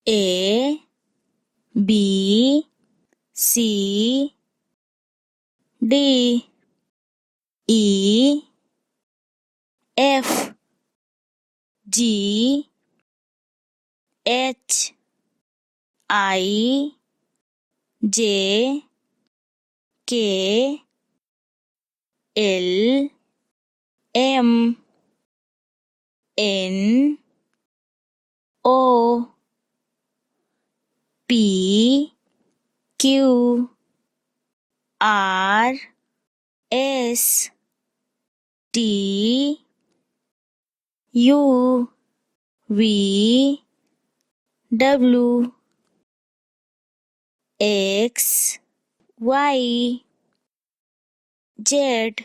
A B C D E F G H I J K L M N O P Q R S T U V W X Y Z